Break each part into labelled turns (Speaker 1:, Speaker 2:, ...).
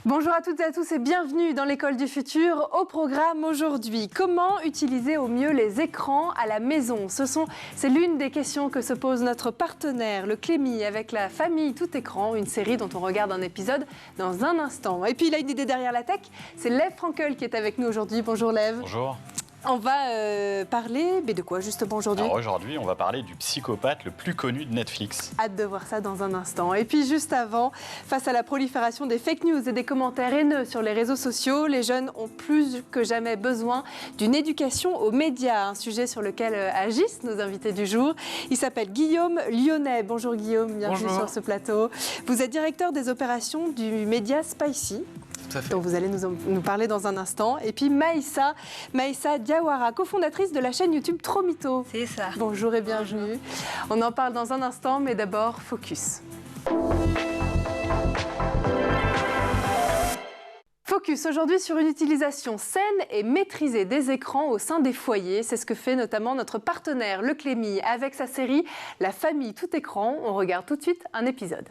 Speaker 1: Bonjour à toutes et à tous et bienvenue dans l'école du futur. Au programme aujourd'hui, comment utiliser au mieux les écrans à la maison? C'est l'une des questions que se pose notre partenaire, le Clémy, avec la famille tout écran, une série dont on regarde un épisode dans un instant. Et puis il a une idée derrière la tech, c'est Lev Frankel qui est avec nous aujourd'hui. Bonjour Lev.
Speaker 2: Bonjour.
Speaker 1: On va parler, mais de quoi justement aujourd'hui?
Speaker 2: Alors aujourd'hui, on va parler du psychopathe le plus connu de Netflix.
Speaker 1: Hâte de voir ça dans un instant. Et puis juste avant, face à la prolifération des fake news et des commentaires haineux sur les réseaux sociaux, les jeunes ont plus que jamais besoin d'une éducation aux médias, un sujet sur lequel agissent nos invités du jour. Il s'appelle Guillaume Lyonnais. Bonjour Guillaume, bienvenue sur ce plateau. Vous êtes directeur des opérations du média Spicy, dont vous allez nous parler dans un instant. Et puis Maïssa Diawara, cofondatrice de la chaîne YouTube Trop Mytho.
Speaker 3: C'est ça.
Speaker 1: Bonjour et bienvenue. On en parle dans un instant, mais d'abord, focus. Focus aujourd'hui sur une utilisation saine et maîtrisée des écrans au sein des foyers. C'est ce que fait notamment notre partenaire, le Clémy, avec sa série La famille tout écran. On regarde tout de suite un épisode.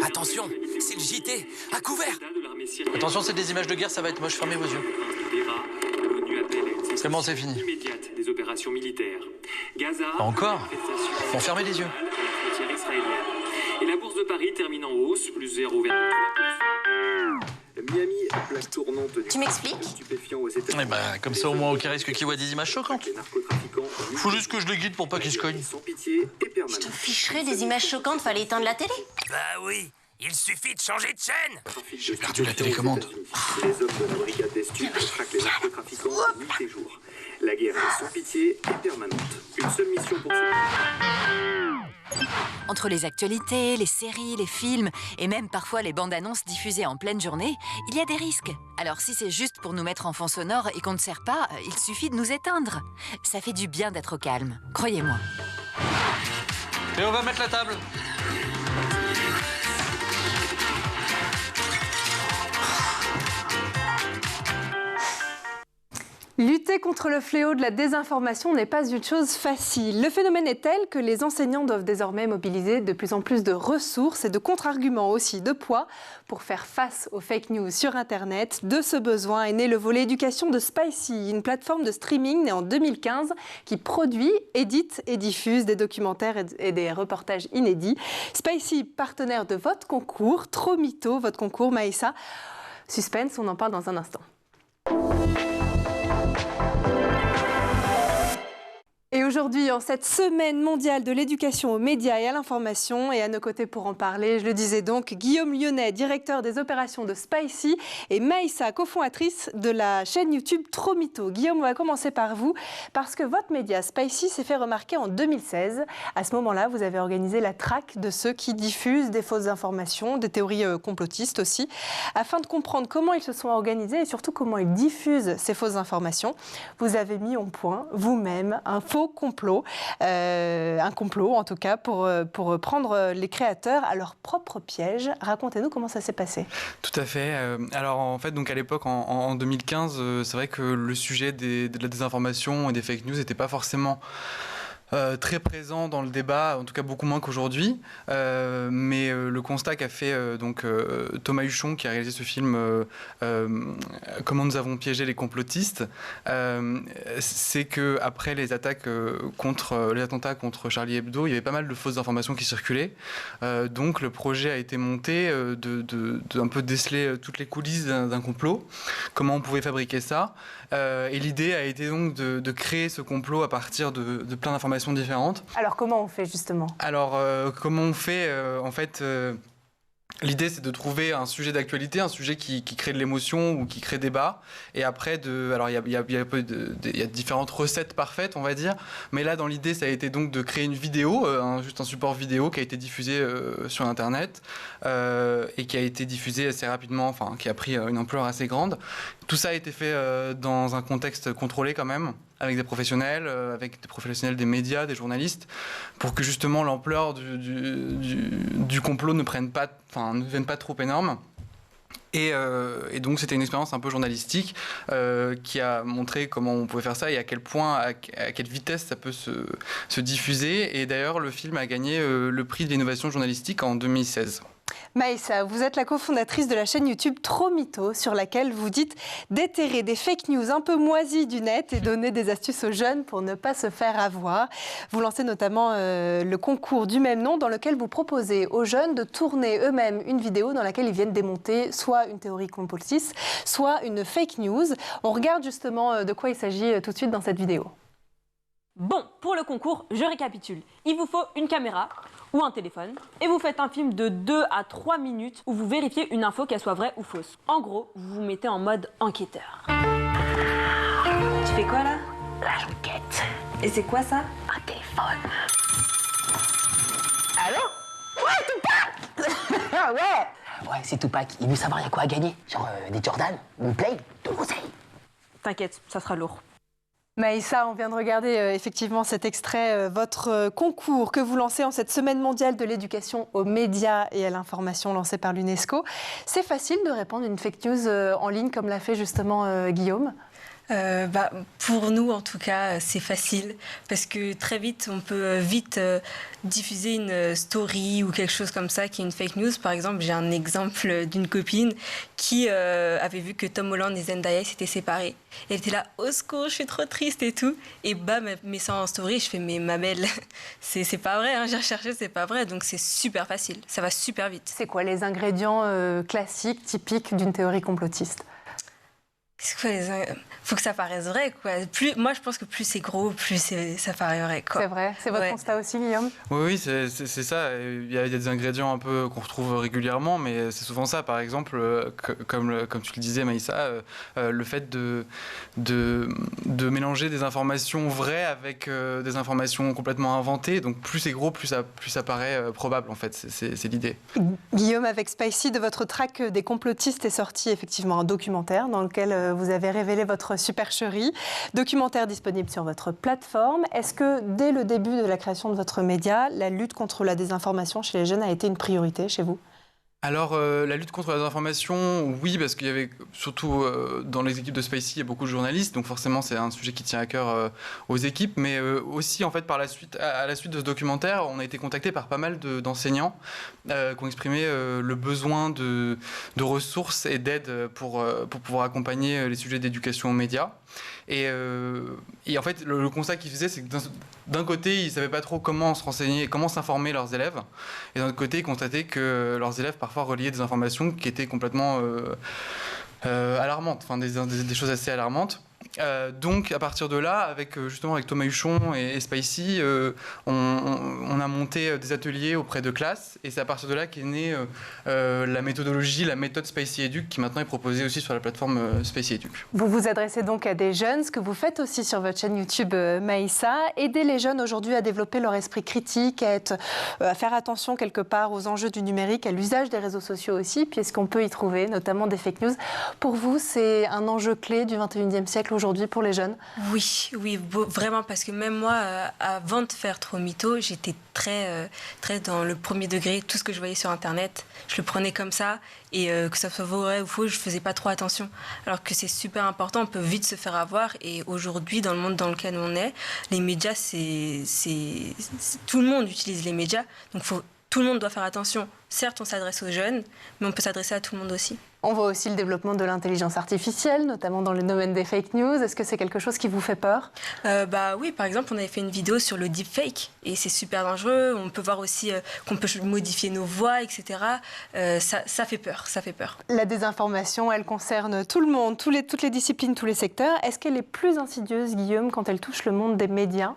Speaker 4: Attention, c'est le JT, à couvert.
Speaker 5: Attention, c'est des images de guerre, ça va être moche, fermez vos yeux. C'est bon, c'est fini.
Speaker 6: Des opérations militaires. Gaza.
Speaker 5: Pas encore. Bon, fermez les yeux.
Speaker 6: Et la bourse de Paris termine en hausse, plus 0,23%. Miami, place tournante du
Speaker 3: Tu m'expliques?
Speaker 6: stupéfiant aux États-Unis.
Speaker 5: Eh ben, comme ça, au moins, aucun risque qu'il voit des images choquantes.
Speaker 6: Les narcotrafiquants.
Speaker 5: Faut juste que je les guide pour pas qu'ils se cognent.
Speaker 6: Sans pitié et permanente.
Speaker 3: Je te ficherais des images choquantes, fallait éteindre la télé.
Speaker 4: Bah oui, il suffit de changer de chaîne.
Speaker 5: J'ai perdu la télécommande.
Speaker 6: Les hommes de la brigade des stupes traquent les narcotrafiquants nuit et jour. La guerre est sans pitié et permanente. Une seule mission pour ces...
Speaker 7: Entre les actualités, les séries, les films et même parfois les bandes annonces diffusées en pleine journée, il y a des risques. Alors si c'est juste pour nous mettre en fond sonore et qu'on ne sert pas, il suffit de nous éteindre. Ça fait du bien d'être au calme, croyez-moi.
Speaker 5: Et on va mettre la table.
Speaker 1: Lutter contre le fléau de la désinformation n'est pas une chose facile. Le phénomène est tel que les enseignants doivent désormais mobiliser de plus en plus de ressources et de contre-arguments aussi de poids pour faire face aux fake news sur Internet. De ce besoin est né le volet éducation de Spicy, une plateforme de streaming née en 2015 qui produit, édite et diffuse des documentaires et des reportages inédits. Spicy, partenaire de votre concours, Trop Mytho, votre concours Maïssa. Suspense, on en parle dans un instant. Et aujourd'hui, en cette semaine mondiale de l'éducation aux médias et à l'information, et à nos côtés pour en parler, je le disais donc, Guillaume Lyonnais, directeur des opérations de Spicy, et Maïssa, cofondatrice de la chaîne YouTube Trop Mytho. Guillaume, on va commencer par vous, parce que votre média Spicy s'est fait remarquer en 2016. À ce moment-là, vous avez organisé la traque de ceux qui diffusent des fausses informations, des théories complotistes aussi, afin de comprendre comment ils se sont organisés et surtout comment ils diffusent ces fausses informations. Vous avez mis au point, vous-même, un complot en tout cas, pour prendre les créateurs à leur propre piège. Racontez-nous comment ça s'est passé.
Speaker 8: Tout à fait. Alors en fait, donc à l'époque, en 2015, c'est vrai que le sujet de la désinformation et des fake news n'était pas forcément très présent dans le débat, en tout cas beaucoup moins qu'aujourd'hui. Mais le constat qu'a fait Thomas Huchon, qui a réalisé ce film Comment nous avons piégé les complotistes, c'est qu'après les attaques les attentats contre Charlie Hebdo, il y avait pas mal de fausses informations qui circulaient. Donc le projet a été monté de un peu déceler toutes les coulisses d'un complot, comment on pouvait fabriquer ça. Et l'idée a été donc de créer ce complot à partir de plein d'informations différentes.
Speaker 1: Alors comment on fait justement ?
Speaker 8: Alors comment on fait L'idée, c'est de trouver un sujet d'actualité, un sujet qui crée de l'émotion ou qui crée débat. Et après, alors il y a différentes recettes parfaites, on va dire. Mais là, dans l'idée, ça a été donc de créer une vidéo, juste un support vidéo qui a été diffusé sur Internet et qui a été diffusé assez rapidement, enfin qui a pris une ampleur assez grande. Tout ça a été fait dans un contexte contrôlé quand même, avec des professionnels des médias, des journalistes, pour que justement l'ampleur du complot ne devienne pas trop énorme. Et donc c'était une expérience un peu journalistique qui a montré comment on pouvait faire ça et à quel point, à quelle vitesse ça peut se diffuser. Et d'ailleurs, le film a gagné le prix de l'innovation journalistique en 2016.
Speaker 1: Maïssa, vous êtes la cofondatrice de la chaîne YouTube Trop Mytho, sur laquelle vous dites déterrer des fake news un peu moisies du net et donner des astuces aux jeunes pour ne pas se faire avoir. Vous lancez notamment le concours du même nom, dans lequel vous proposez aux jeunes de tourner eux-mêmes une vidéo dans laquelle ils viennent démonter soit une théorie complotiste, soit une fake news. On regarde justement de quoi il s'agit tout de suite dans cette vidéo.
Speaker 9: Bon, pour le concours, je récapitule. Il vous faut une caméra ou un téléphone et vous faites un film de 2 à 3 minutes où vous vérifiez une info, qu'elle soit vraie ou fausse. En gros, vous vous mettez en mode enquêteur. Tu fais quoi là?
Speaker 10: L'enquête.
Speaker 9: Et c'est quoi ça?
Speaker 10: Un téléphone. Allô? Ouais, Tupac. Ah ouais. Ouais, c'est Tupac. Il veut savoir il y a quoi à gagner. Genre des Jordan, une Play, de l'oseille.
Speaker 9: T'inquiète, ça sera lourd.
Speaker 1: Maïssa, on vient de regarder effectivement cet extrait, votre concours que vous lancez en cette semaine mondiale de l'éducation aux médias et à l'information lancée par l'UNESCO. C'est facile de répandre une fake news en ligne comme l'a fait justement Guillaume?
Speaker 11: Pour nous, en tout cas, c'est facile parce que très vite, on peut diffuser une story ou quelque chose comme ça qui est une fake news. Par exemple, j'ai un exemple d'une copine qui avait vu que Tom Holland et Zendaya s'étaient séparés. Elle était là, au secours, je suis trop triste et tout. Et bam, elle met ça en story. Je fais, mais ma belle, c'est pas vrai, hein, j'ai recherché, c'est pas vrai. Donc c'est super facile, ça va super vite.
Speaker 1: C'est quoi les ingrédients classiques, typiques d'une théorie complotiste?
Speaker 11: Faut que ça paraisse vrai, quoi. Moi, je pense que plus c'est gros, plus ça paraît vrai, quoi.
Speaker 1: C'est vrai. C'est votre constat aussi, Guillaume?
Speaker 8: Oui, c'est ça. Il y a des ingrédients un peu qu'on retrouve régulièrement, mais c'est souvent ça. Par exemple, comme tu le disais, Maïssa, le fait de mélanger des informations vraies avec des informations complètement inventées. Donc, plus c'est gros, plus ça paraît probable, en fait. C'est l'idée.
Speaker 1: Guillaume, avec Spicy, de votre track des complotistes est sorti effectivement un documentaire dans lequel vous avez révélé votre supercherie. Documentaire disponible sur votre plateforme. Est-ce que dès le début de la création de votre média, la lutte contre la désinformation chez les jeunes a été une priorité chez vous?
Speaker 8: Alors, la lutte contre la désinformation, oui, parce qu'il y avait surtout dans les équipes de Spicy, il y a beaucoup de journalistes, donc forcément c'est un sujet qui tient à cœur aux équipes, mais aussi en fait à la suite de ce documentaire, on a été contacté par pas mal d'enseignants qui ont exprimé le besoin de ressources et d'aide pour pouvoir accompagner les sujets d'éducation aux médias. Et en fait, le constat qu'ils faisaient, c'est que d'un côté, ils ne savaient pas trop comment se renseigner, comment s'informer leurs élèves. Et d'un autre côté, ils constataient que leurs élèves parfois reliaient des informations qui étaient complètement alarmantes, enfin des choses assez alarmantes. Donc à partir de là, justement avec Thomas Huchon et Spicy, on a monté des ateliers auprès de classes et c'est à partir de là qu'est née la méthodologie, la méthode Spicy Educ qui maintenant est proposée aussi sur la plateforme Spicy Educ.
Speaker 1: Vous vous adressez donc à des jeunes, ce que vous faites aussi sur votre chaîne YouTube Maïssa, aider les jeunes aujourd'hui à développer leur esprit critique, à faire attention quelque part aux enjeux du numérique, à l'usage des réseaux sociaux aussi, puisqu'on peut y trouver notamment des fake news. Pour vous, c'est un enjeu clé du 21e siècle aujourd'hui pour les jeunes?
Speaker 11: Oui, vraiment, parce que même moi, avant de faire Trop Mytho, j'étais très dans le premier degré. Tout ce que je voyais sur Internet, je le prenais comme ça. Et que ça soit vrai ou faux, je faisais pas trop attention. Alors que c'est super important, on peut vite se faire avoir. Et aujourd'hui, dans le monde dans lequel on est, les médias, tout le monde utilise les médias. Donc tout le monde doit faire attention. Certes, on s'adresse aux jeunes, mais on peut s'adresser à tout le monde aussi.
Speaker 1: On voit aussi le développement de l'intelligence artificielle, notamment dans le domaine des fake news. Est-ce que c'est quelque chose qui vous fait peur?
Speaker 11: Oui, par exemple, on avait fait une vidéo sur le deepfake et c'est super dangereux. On peut voir aussi qu'on peut modifier nos voix, etc. Ça fait peur, ça fait peur.
Speaker 1: La désinformation, elle concerne tout le monde, toutes les disciplines, tous les secteurs. Est-ce qu'elle est plus insidieuse, Guillaume, quand elle touche le monde des médias?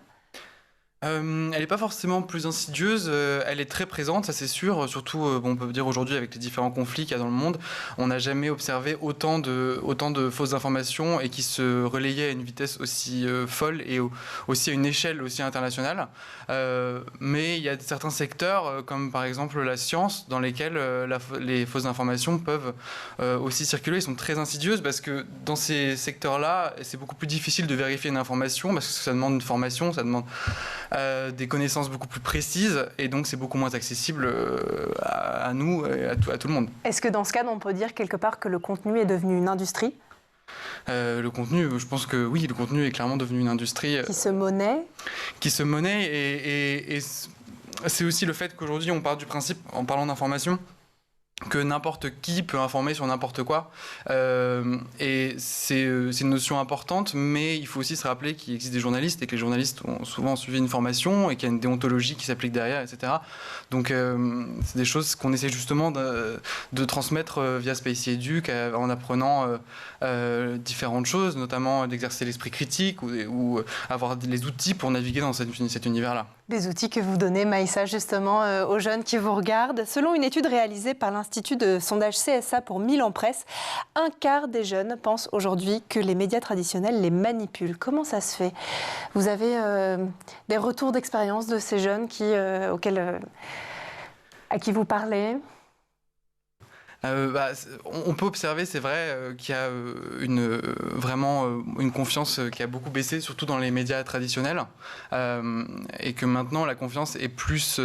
Speaker 8: Elle n'est pas forcément plus insidieuse, elle est très présente, ça c'est sûr. Surtout, on peut dire aujourd'hui avec les différents conflits qu'il y a dans le monde, on n'a jamais observé autant de fausses informations et qui se relayaient à une vitesse aussi folle et aussi à une échelle aussi internationale. Mais il y a certains secteurs, comme par exemple la science, dans lesquels les fausses informations peuvent aussi circuler. Elles sont très insidieuses parce que dans ces secteurs-là, c'est beaucoup plus difficile de vérifier une information parce que ça demande une formation, ça demande des connaissances beaucoup plus précises et donc c'est beaucoup moins accessible à nous et à tout le monde.
Speaker 1: Est-ce que dans ce cas, on peut dire quelque part que le contenu est devenu une industrie ?
Speaker 8: Le contenu, je pense que oui, le contenu est clairement devenu une industrie.
Speaker 1: Qui se monnaie ?
Speaker 8: Qui se monnaie et c'est aussi le fait qu'aujourd'hui on part du principe, en parlant d'information, que n'importe qui peut informer sur n'importe quoi. Et c'est une notion importante, mais il faut aussi se rappeler qu'il existe des journalistes et que les journalistes ont souvent suivi une formation et qu'il y a une déontologie qui s'applique derrière, etc. Donc c'est des choses qu'on essaie justement de transmettre via Spicy Educ en apprenant différentes choses, notamment d'exercer l'esprit critique ou avoir les outils pour naviguer dans cet univers-là.
Speaker 1: Des outils que vous donnez, Maïssa, justement, aux jeunes qui vous regardent. Selon une étude réalisée par l'Institut de sondage CSA pour Milan Presse, un quart des jeunes pensent aujourd'hui que les médias traditionnels les manipulent. Comment ça se fait ? Vous avez des retours d'expérience de ces jeunes à qui vous parlez ?
Speaker 8: On peut observer, c'est vrai, qu'il y a vraiment une confiance qui a beaucoup baissé, surtout dans les médias traditionnels, et que maintenant la confiance est plus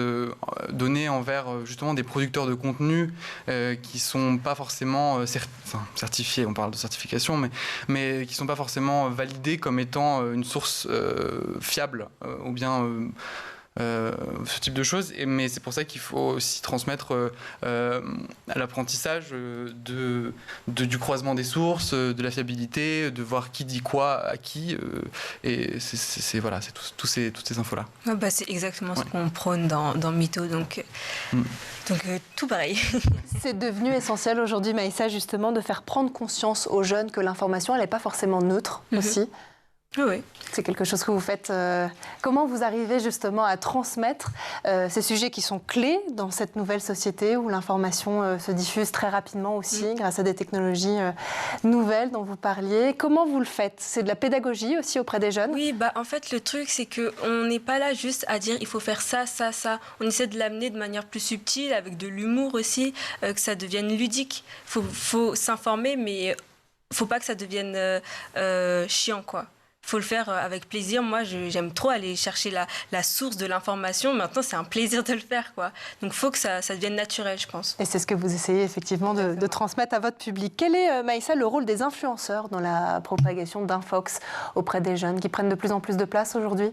Speaker 8: donnée envers justement des producteurs de contenu qui sont pas forcément certifiés, on parle de certification, mais qui sont pas forcément validés comme étant une source fiable ou bien ce type de choses, mais c'est pour ça qu'il faut aussi transmettre l'apprentissage du croisement des sources, de la fiabilité, de voir qui dit quoi à qui, et c'est toutes ces infos-là.
Speaker 11: C'est exactement ce qu'on prône dans Mytho, donc tout pareil.
Speaker 1: C'est devenu essentiel aujourd'hui, Maïssa, justement, de faire prendre conscience aux jeunes que l'information, elle n'est pas forcément neutre aussi.
Speaker 11: Oui.
Speaker 1: C'est quelque chose que vous faites. Comment vous arrivez justement à transmettre ces sujets qui sont clés dans cette nouvelle société où l'information se diffuse très rapidement aussi grâce à des technologies nouvelles dont vous parliez. Comment vous le faites ? C'est de la pédagogie aussi auprès des jeunes ?
Speaker 11: Oui, en fait, le truc, c'est qu'on n'est pas là juste à dire il faut faire ça, ça, ça. On essaie de l'amener de manière plus subtile, avec de l'humour aussi, que ça devienne ludique. Faut s'informer, mais faut pas que ça devienne chiant, quoi. Faut le faire avec plaisir. Moi, j'aime trop aller chercher la source de l'information. Maintenant, c'est un plaisir de le faire, quoi. Donc, faut que ça devienne naturel, je pense.
Speaker 1: Et c'est ce que vous essayez effectivement de transmettre à votre public. Quel est, Maïssa, le rôle des influenceurs dans la propagation d'infox auprès des jeunes qui prennent de plus en plus de place aujourd'hui ?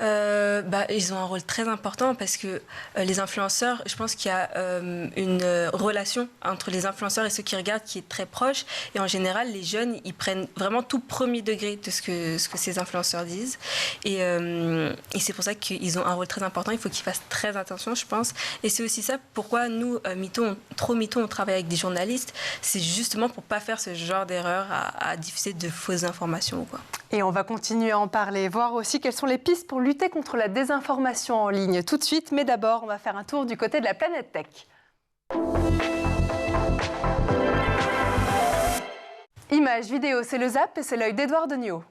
Speaker 11: Ils ont un rôle très important parce que les influenceurs, je pense qu'il y a une relation entre les influenceurs et ceux qui regardent qui est très proche. Et en général, les jeunes, ils prennent vraiment tout premier degré de ce que ces influenceurs disent. Et c'est pour ça qu'ils ont un rôle très important. Il faut qu'ils fassent très attention, je pense. Et c'est aussi ça pourquoi nous, Mytho, on travaille avec des journalistes. C'est justement pour ne pas faire ce genre d'erreur à diffuser de fausses informations, quoi.
Speaker 1: Et on va continuer à en parler, voir aussi quelles sont les pistes pour lutter contre la désinformation en ligne tout de suite. Mais d'abord, on va faire un tour du côté de la planète tech. Images, vidéos, c'est le Zap et c'est l'œil d'Edouard Deniau.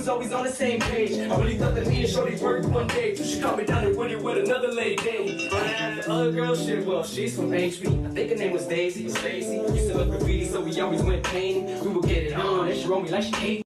Speaker 12: Always on the same page. I really thought that me and Shorty worked one day. She caught me down and with it with another lady. The other girl, shit, well, she's from HB. I think her name was Daisy or Stacy. Used to love graffiti, so we always went painting. We would get it on, and she wrote me like she hated.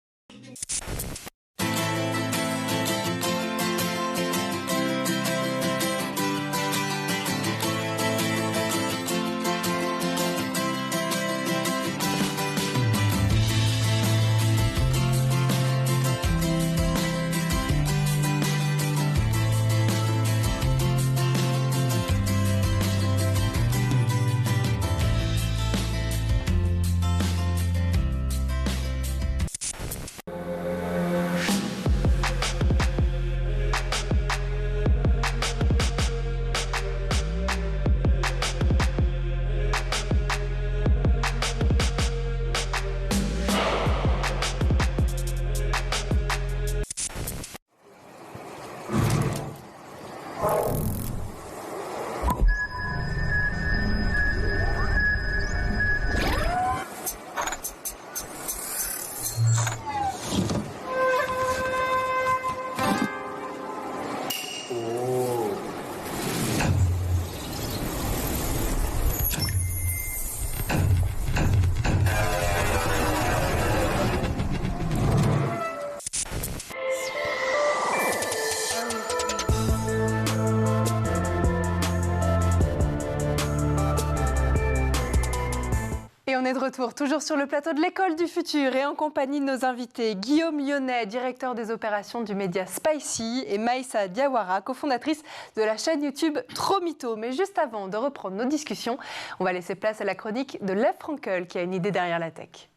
Speaker 1: on est de retour, toujours sur le plateau de l'École du Futur et en compagnie de nos invités Guillaume Lyonnais, directeur des opérations du média Spicy, et Maïssa Diawara, cofondatrice de la chaîne YouTube Trop Mytho. Mais juste avant de reprendre nos discussions, on va laisser place à la chronique de Lev Frankel qui a une idée derrière la tech.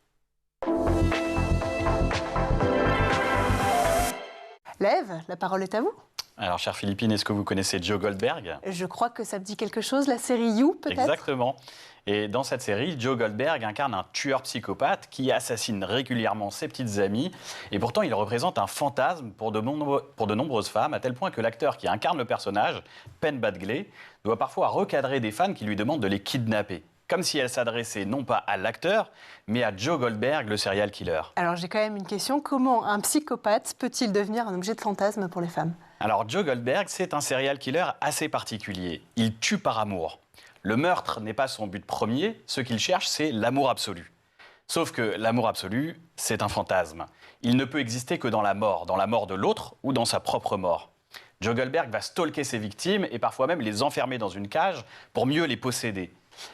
Speaker 1: Lev, la parole est à vous.
Speaker 2: Alors, chère Philippine, est-ce que vous connaissez Joe Goldberg?
Speaker 1: Je crois que ça me dit quelque chose, la série You, peut-être?
Speaker 2: Exactement. Et dans cette série, Joe Goldberg incarne un tueur psychopathe qui assassine régulièrement ses petites amies. Et pourtant, il représente un fantasme pour de nombreuses femmes, à tel point que l'acteur qui incarne le personnage, Penn Badgley, doit parfois recadrer des fans qui lui demandent de les kidnapper. Comme si elle s'adressait non pas à l'acteur, mais à Joe Goldberg, le serial killer. Alors, j'ai quand même une question. Comment un psychopathe peut-il devenir un objet de fantasme pour les femmes? Alors, Joe Goldberg, c'est un serial killer assez particulier. Il tue par amour. Le meurtre n'est pas son but premier. Ce qu'il cherche, c'est l'amour absolu. Sauf que l'amour absolu, c'est un fantasme. Il ne peut exister que dans la mort de l'autre ou dans sa propre mort. Joe Goldberg va stalker ses victimes et parfois même les enfermer dans une cage pour mieux les posséder.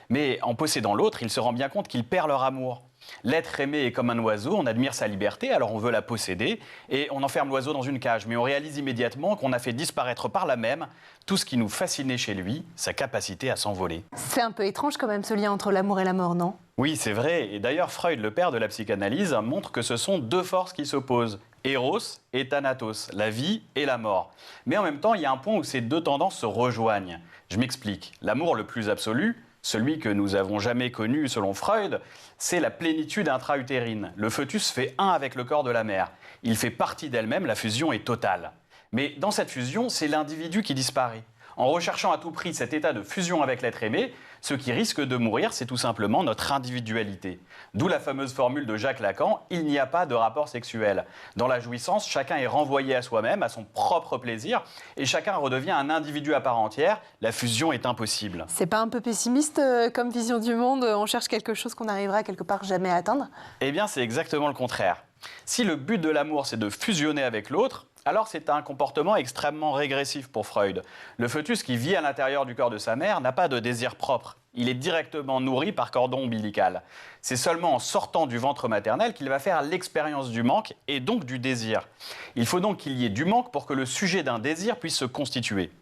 Speaker 2: Mais en possédant l'autre, il se rend bien compte qu'il perd leur amour. L'être aimé est comme un oiseau, on admire sa liberté, alors on veut la posséder, et on enferme l'oiseau dans une cage. Mais on réalise immédiatement qu'on a fait disparaître par là même tout ce qui nous fascinait chez lui, sa capacité à s'envoler. C'est un peu étrange quand même ce lien entre l'amour et la mort, non? Oui, c'est vrai, et d'ailleurs Freud, le père de la psychanalyse, montre que ce sont deux forces qui s'opposent. Eros et Thanatos, la vie et la mort. Mais en même temps, il y a un point où ces deux tendances se rejoignent. Je m'explique. L'amour le plus absolu, celui que nous avons jamais connu selon Freud, c'est la plénitude intra-utérine. Le fœtus fait un avec le corps de la mère. Il fait partie d'elle-même, la fusion est totale. Mais dans cette fusion, c'est l'individu qui disparaît. En recherchant à tout prix cet état de fusion avec l'être aimé, ce qui risque de mourir, c'est tout simplement notre individualité. D'où la fameuse formule de Jacques Lacan, il n'y a pas de rapport sexuel. Dans la jouissance, chacun est renvoyé à soi-même, à son propre plaisir, et chacun redevient un individu à part entière. La fusion est impossible. C'est pas un peu pessimiste comme vision du monde? On cherche quelque chose qu'on n'arrivera quelque part jamais à atteindre? Eh bien, c'est exactement le contraire. Si le but de l'amour, c'est de fusionner avec l'autre, alors c'est un comportement extrêmement régressif pour Freud. Le fœtus qui vit à l'intérieur du corps de sa mère n'a pas de désir propre. Il est directement nourri par cordon ombilical. C'est seulement en sortant du ventre maternel qu'il va faire l'expérience du manque et donc du désir. Il faut donc qu'il y ait du manque pour que le sujet d'un désir puisse se constituer.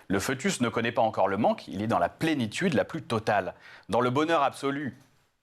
Speaker 2: Le fœtus ne connaît pas encore le manque, il est dans la plénitude la plus totale. Dans le bonheur absolu,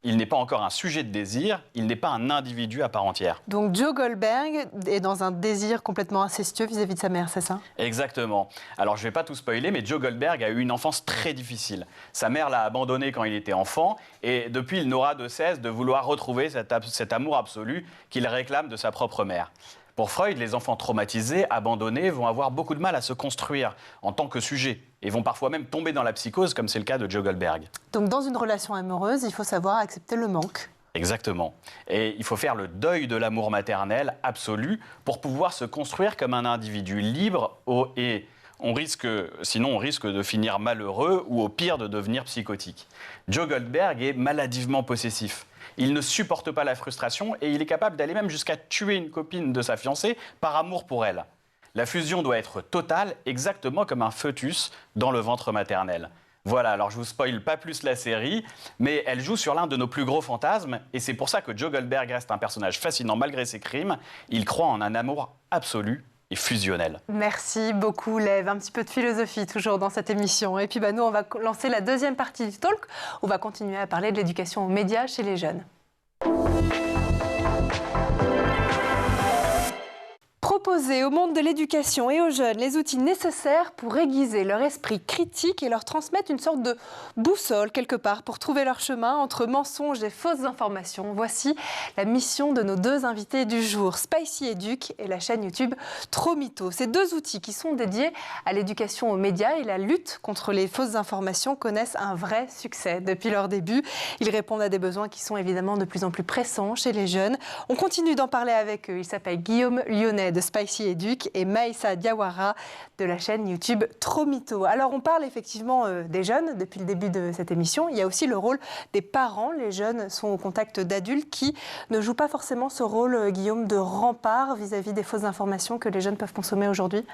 Speaker 2: il n'est pas encore un sujet de désir, il n'est pas un individu à part entière. Donc Joe Goldberg est dans un désir complètement incestueux vis-à-vis de sa mère, c'est ça? Exactement. Alors je ne vais pas tout spoiler, mais Joe Goldberg a eu une enfance très difficile. Sa mère l'a abandonné quand il était enfant, et depuis il n'aura de cesse de vouloir retrouver cet amour absolu qu'il réclame de sa propre mère. Pour Freud, les enfants traumatisés, abandonnés, vont avoir beaucoup de mal à se construire en tant que sujet et vont parfois même tomber dans la psychose, comme c'est le cas de Joe Goldberg. Donc dans une relation amoureuse, il faut savoir accepter le manque. Exactement. Et il faut faire le deuil de l'amour maternel absolu pour pouvoir se construire comme un individu libre et sinon on risque de finir malheureux ou au pire de devenir psychotique. Joe Goldberg est maladivement possessif. Il ne supporte pas la frustration et il est capable d'aller même jusqu'à tuer une copine de sa fiancée par amour pour elle. La fusion doit être totale, exactement comme un fœtus dans le ventre maternel. Voilà, alors je vous spoile pas plus la série, mais elle joue sur l'un de nos plus gros fantasmes et c'est pour ça que Joe Goldberg reste un personnage fascinant malgré ses crimes. Il croit en un amour absolu et fusionnel. Merci beaucoup, Lev. Un petit peu de philosophie toujours dans cette émission. Et puis nous, on va lancer la deuxième partie du talk. On va continuer à parler de l'éducation aux médias chez les jeunes. Proposer au monde de l'éducation et aux jeunes les outils nécessaires pour aiguiser leur esprit critique et leur transmettre une sorte de boussole quelque part pour trouver leur chemin entre mensonges et fausses informations. Voici la mission de nos deux invités du jour, Spicy Educ et la chaîne YouTube Trop Mytho. Ces deux outils qui sont dédiés à l'éducation aux médias et la lutte contre les fausses informations connaissent un vrai succès depuis leur début. Ils répondent à des besoins qui sont évidemment de plus en plus pressants chez les jeunes. On continue d'en parler avec eux. Il s'appelle Guillaume Lyonnais de Spicy Educ et Maïssa Diawara de la chaîne YouTube Trop Mytho. Alors on parle effectivement des jeunes depuis le début de cette émission. Il y a aussi le rôle des parents. Les jeunes sont au contact d'adultes qui ne jouent pas forcément ce rôle, Guillaume, de rempart vis-à-vis des fausses informations que les jeunes peuvent consommer aujourd'hui.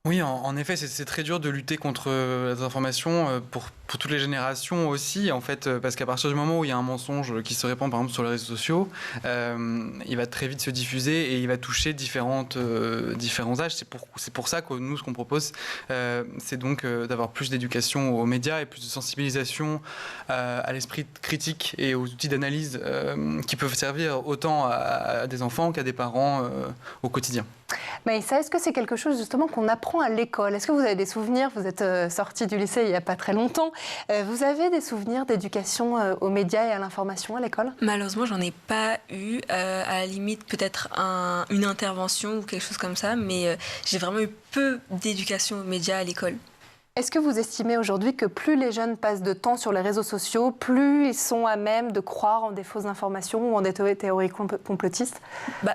Speaker 8: Oui, en effet, c'est très dur de lutter contre la désinformation pour toutes les générations aussi, en fait, parce qu'à partir du moment où il y a un mensonge qui se répand, par exemple, sur les réseaux sociaux, il va très vite se diffuser et il va toucher différents âges. C'est pour ça que nous, ce qu'on propose, c'est donc d'avoir plus d'éducation aux médias et plus de sensibilisation à l'esprit critique et aux outils d'analyse qui peuvent servir autant à des enfants qu'à des parents au quotidien.
Speaker 1: Maïssa, est-ce que c'est quelque chose justement qu'on apprend à l'école? Est-ce que vous avez des souvenirs? Vous êtes sortie du lycée il n'y a pas très longtemps. Vous avez des souvenirs d'éducation aux médias et à l'information à l'école?
Speaker 11: Malheureusement, j'en ai pas eu. À la limite, peut-être une intervention ou quelque chose comme ça, mais j'ai vraiment eu peu d'éducation aux médias à l'école.
Speaker 1: Est-ce que vous estimez aujourd'hui que plus les jeunes passent de temps sur les réseaux sociaux, plus ils sont à même de croire en des fausses informations ou en des théories complotistes?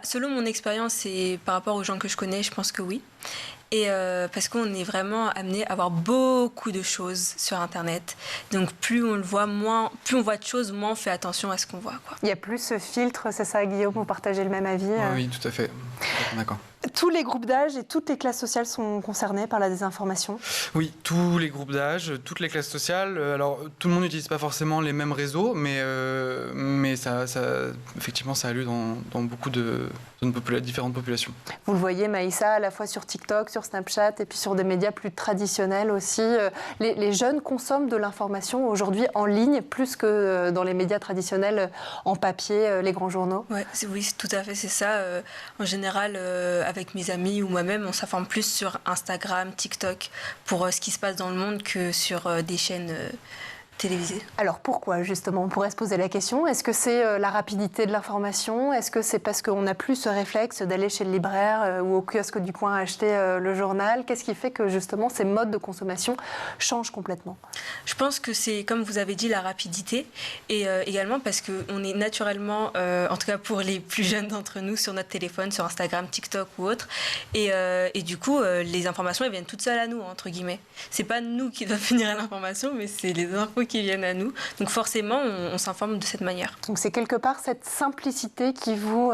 Speaker 11: Selon mon expérience et par rapport aux gens que je connais, je pense que oui. Et parce qu'on est vraiment amené à voir beaucoup de choses sur Internet. Donc plus on le voit, plus on voit de choses, moins on fait attention à ce qu'on voit, quoi.
Speaker 1: Il y a plus ce filtre, c'est ça, Guillaume, vous partagez le même avis?
Speaker 8: Oui, tout à fait. D'accord.
Speaker 1: Tous les groupes d'âge et toutes les classes sociales sont concernés par la désinformation?
Speaker 8: Oui, tous les groupes d'âge, toutes les classes sociales. Alors, tout le monde n'utilise pas forcément les mêmes réseaux, mais effectivement, ça a lieu dans beaucoup de différentes populations.
Speaker 1: Vous le voyez, Maïssa, à la fois sur TikTok, sur Snapchat et puis sur des médias plus traditionnels aussi. Les jeunes consomment de l'information aujourd'hui en ligne plus que dans les médias traditionnels en papier, les grands journaux.
Speaker 11: Oui, tout à fait, c'est ça. En général, avec mes amis ou moi-même, on s'informe plus sur Instagram, TikTok pour ce qui se passe dans le monde que sur des chaînes télévisées.
Speaker 1: Alors pourquoi justement? On pourrait se poser la question. Est-ce que c'est la rapidité de l'information? Est-ce que c'est parce qu'on n'a plus ce réflexe d'aller chez le libraire ou au kiosque du coin acheter le journal? Qu'est-ce qui fait que justement ces modes de consommation changent complètement?
Speaker 11: Je pense que c'est, comme vous avez dit, la rapidité et également parce qu'on est naturellement, en tout cas pour les plus jeunes d'entre nous, sur notre téléphone, sur Instagram, TikTok ou autre. Et du coup, les informations, elles viennent toutes seules à nous, entre guillemets. C'est pas nous qui doivent venir à l'information, mais c'est les infos qui viennent à nous. Donc forcément, on s'informe de cette manière.
Speaker 1: Donc c'est quelque part cette simplicité qui vous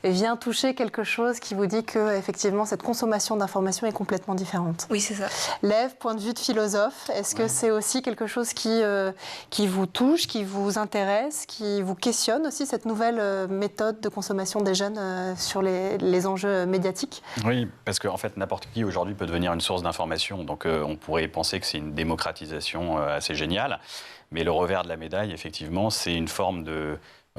Speaker 1: vient toucher quelque chose, qui vous dit que effectivement cette consommation d'informations est complètement différente.
Speaker 11: Oui, c'est ça.
Speaker 1: Lève, point de vue de philosophe, est-ce que c'est aussi quelque chose qui vous touche, qui vous intéresse, qui vous questionne aussi, cette nouvelle méthode de consommation des jeunes sur les enjeux médiatiques?
Speaker 2: Oui, parce qu'en fait, n'importe qui aujourd'hui peut devenir une source d'information. Donc on pourrait penser que c'est une démocratisation assez géniale. Mais le revers de la médaille, effectivement, c'est une forme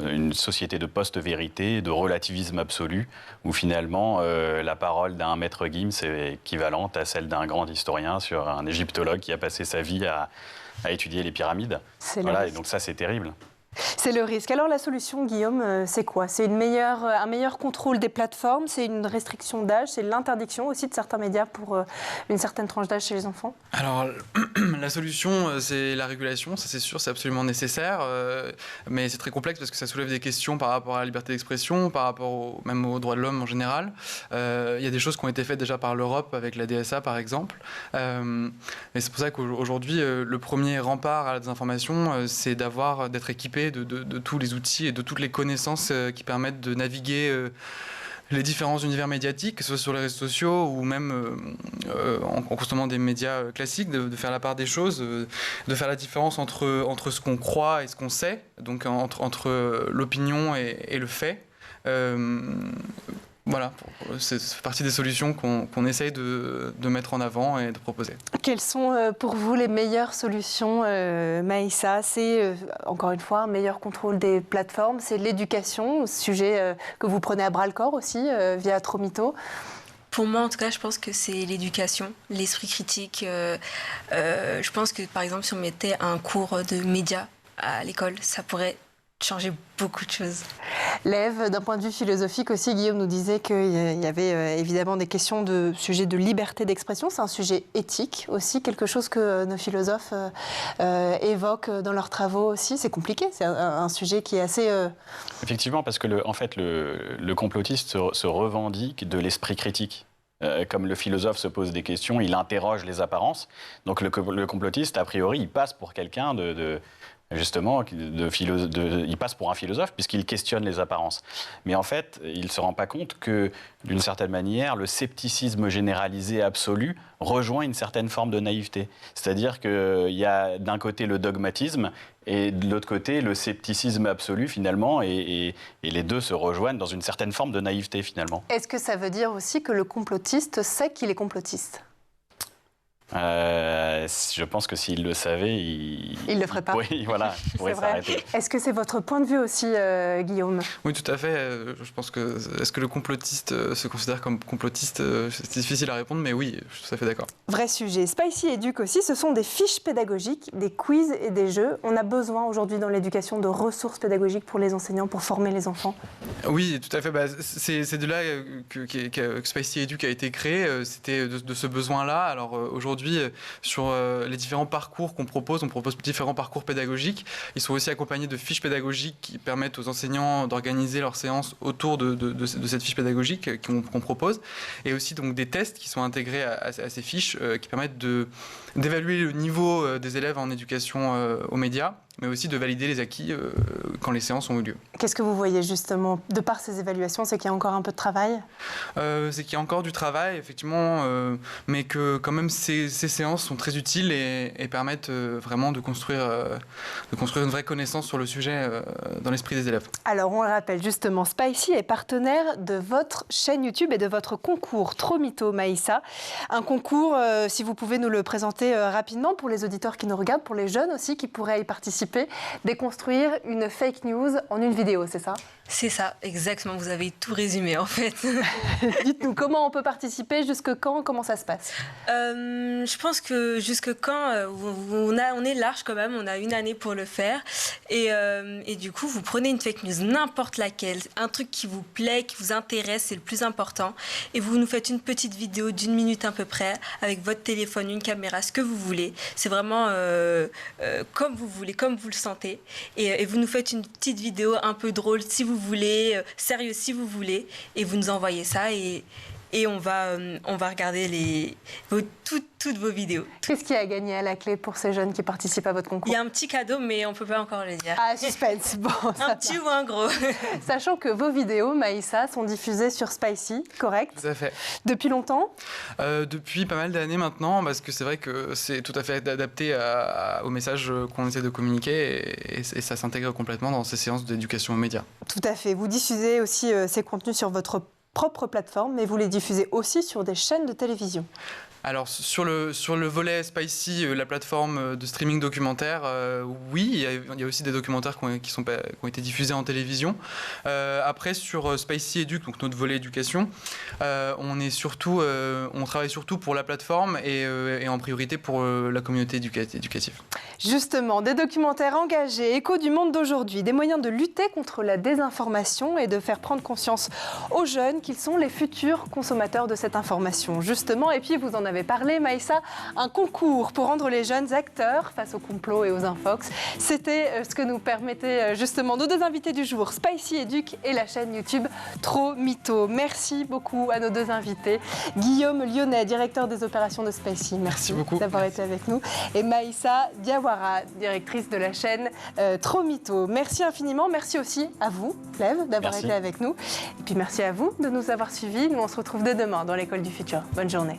Speaker 2: une société de post-vérité, de relativisme absolu, où finalement la parole d'un maître Gims est équivalente à celle d'un grand historien sur un égyptologue qui a passé sa vie à étudier les pyramides. Voilà, et donc ça, c'est terrible.
Speaker 1: C'est le risque. Alors la solution, Guillaume, c'est quoi? C'est un meilleur contrôle des plateformes, c'est une restriction d'âge, c'est l'interdiction aussi de certains médias pour une certaine tranche d'âge chez les enfants? Alors
Speaker 8: la solution, c'est la régulation, ça c'est sûr, c'est absolument nécessaire, mais c'est très complexe parce que ça soulève des questions par rapport à la liberté d'expression, par rapport même aux droits de l'homme en général. Il y a des choses qui ont été faites déjà par l'Europe avec la DSA par exemple, et c'est pour ça qu'aujourd'hui le premier rempart à la désinformation, c'est d'être équipé de tous les outils et de toutes les connaissances qui permettent de naviguer les différents univers médiatiques, que ce soit sur les réseaux sociaux ou même en consommant des médias classiques, de faire la part des choses, de faire la différence entre ce qu'on croit et ce qu'on sait, donc entre l'opinion et le fait. Voilà, c'est partie des solutions qu'on essaye de mettre en avant et de proposer.
Speaker 1: Quelles sont pour vous les meilleures solutions, Maïssa? C'est, encore une fois, un meilleur contrôle des plateformes, c'est l'éducation, sujet que vous prenez à bras-le-corps aussi via Tromito.
Speaker 11: Pour moi, en tout cas, je pense que c'est l'éducation, l'esprit critique. Je pense que, par exemple, si on mettait un cours de médias à l'école, ça pourrait changer beaucoup de choses.
Speaker 1: Lève, d'un point de vue philosophique aussi, Guillaume nous disait qu'il y avait évidemment des questions de sujet de liberté d'expression. C'est un sujet éthique aussi, quelque chose que nos philosophes évoquent dans leurs travaux aussi. C'est compliqué, c'est un sujet qui est assez...
Speaker 2: Effectivement, parce que le complotiste se revendique de l'esprit critique. Comme le philosophe se pose des questions, il interroge les apparences. Donc le complotiste, a priori, il passe pour quelqu'un justement, il passe pour un philosophe puisqu'il questionne les apparences. Mais en fait, il ne se rend pas compte que, d'une certaine manière, le scepticisme généralisé absolu rejoint une certaine forme de naïveté. C'est-à-dire qu'il y a d'un côté le dogmatisme et de l'autre côté le scepticisme absolu finalement, et les deux se rejoignent dans une certaine forme de naïveté finalement.
Speaker 1: Est-ce que ça veut dire aussi que le complotiste sait qu'il est complotiste ?
Speaker 2: Je pense que s'il le savait, il
Speaker 1: le ferait pas.
Speaker 2: Oui, voilà, il pourrait s'arrêter.
Speaker 1: Est-ce que c'est votre point de vue aussi, Guillaume ?
Speaker 8: Oui, tout à fait. Je pense que est-ce que le complotiste se considère comme complotiste ? C'est difficile à répondre, mais oui, je suis tout à fait d'accord.
Speaker 1: Vrai sujet. Spicy Educ aussi, ce sont des fiches pédagogiques, des quiz et des jeux. On a besoin aujourd'hui dans l'éducation de ressources pédagogiques pour les enseignants, pour former les enfants.
Speaker 8: Oui, tout à fait. C'est de là que Spicy Educ a été créé. C'était de ce besoin-là. Alors aujourd'hui, sur les différents parcours qu'on propose, on propose différents parcours pédagogiques. Ils sont aussi accompagnés de fiches pédagogiques qui permettent aux enseignants d'organiser leurs séances autour de cette fiche pédagogique qu'on propose. Et aussi donc des tests qui sont intégrés à ces fiches qui permettent d'évaluer le niveau des élèves en éducation aux médias, mais aussi de valider les acquis quand les séances ont eu lieu.
Speaker 1: Qu'est-ce que vous voyez justement de par ces évaluations ? C'est qu'il y a encore un peu de travail ?
Speaker 8: C'est qu'il y a encore du travail, effectivement, mais que quand même ces séances sont très utiles et permettent vraiment de construire une vraie connaissance sur le sujet dans l'esprit des élèves.
Speaker 1: Alors on le rappelle justement, Spicy est partenaire de votre chaîne YouTube et de votre concours Trop Mytho Maïssa. Un concours, si vous pouvez nous le présenter rapidement pour les auditeurs qui nous regardent, pour les jeunes aussi qui pourraient y participer. Déconstruire une fake news en une vidéo, c'est ça ?
Speaker 11: C'est ça, exactement. Vous avez tout résumé, en fait.
Speaker 1: Dites-nous, comment on peut participer, jusque quand, comment ça se passe ?
Speaker 11: Je pense que jusque quand, on est large quand même, on a une année pour le faire. Et du coup, vous prenez une fake news, n'importe laquelle, un truc qui vous plaît, qui vous intéresse, c'est le plus important. Et vous nous faites une petite vidéo d'1 minute à peu près, avec votre téléphone, une caméra, ce que vous voulez. C'est vraiment comme vous voulez, comme vous le sentez. Et vous nous faites une petite vidéo un peu drôle, si vous voulez, sérieux si vous voulez, et vous nous envoyez ça et on va regarder toutes vos vidéos.
Speaker 1: Qu'est-ce qu'il y a à gagner à la clé pour ces jeunes qui participent à votre concours ?
Speaker 11: Il y a un petit cadeau, mais on ne peut pas encore le dire.
Speaker 1: Ah, suspense. Bon,
Speaker 11: un petit ou un gros.
Speaker 1: Sachant que vos vidéos, Maïssa, sont diffusées sur Spicy, correct ?
Speaker 8: Tout à fait.
Speaker 1: Depuis longtemps ?
Speaker 8: Depuis pas mal d'années maintenant, parce que c'est vrai que c'est tout à fait adapté au message qu'on essaie de communiquer et ça s'intègre complètement dans ces séances d'éducation aux médias.
Speaker 1: Tout à fait. Vous diffusez aussi ces contenus sur votre propre plateforme, mais vous les diffusez aussi sur des chaînes de télévision.
Speaker 8: Alors sur le volet Spicy, la plateforme de streaming documentaire, oui, il y a aussi des documentaires qui ont été diffusés en télévision. Après sur Spicy Educ, donc notre volet éducation, on travaille surtout pour la plateforme et en priorité pour la communauté éducative.
Speaker 1: Justement, des documentaires engagés, écho du monde d'aujourd'hui, des moyens de lutter contre la désinformation et de faire prendre conscience aux jeunes qu'ils sont les futurs consommateurs de cette information. Justement, et puis vous en avez parlé, Maïssa, un concours pour rendre les jeunes acteurs face aux complots et aux infox. C'était ce que nous permettaient justement nos deux invités du jour, Spicy Educ et la chaîne YouTube Trop Mytho. Merci beaucoup à nos deux invités. Guillaume Lyonnais, directeur des opérations de Spicy. Merci beaucoup d'avoir été avec nous. Et Maïssa Diawara, directrice de la chaîne Trop Mytho. Merci infiniment. Merci aussi à vous, Clèves, d'avoir été avec nous. Et puis merci à vous de nous avoir suivis. Nous, on se retrouve dès demain dans l'École du Futur. Bonne journée.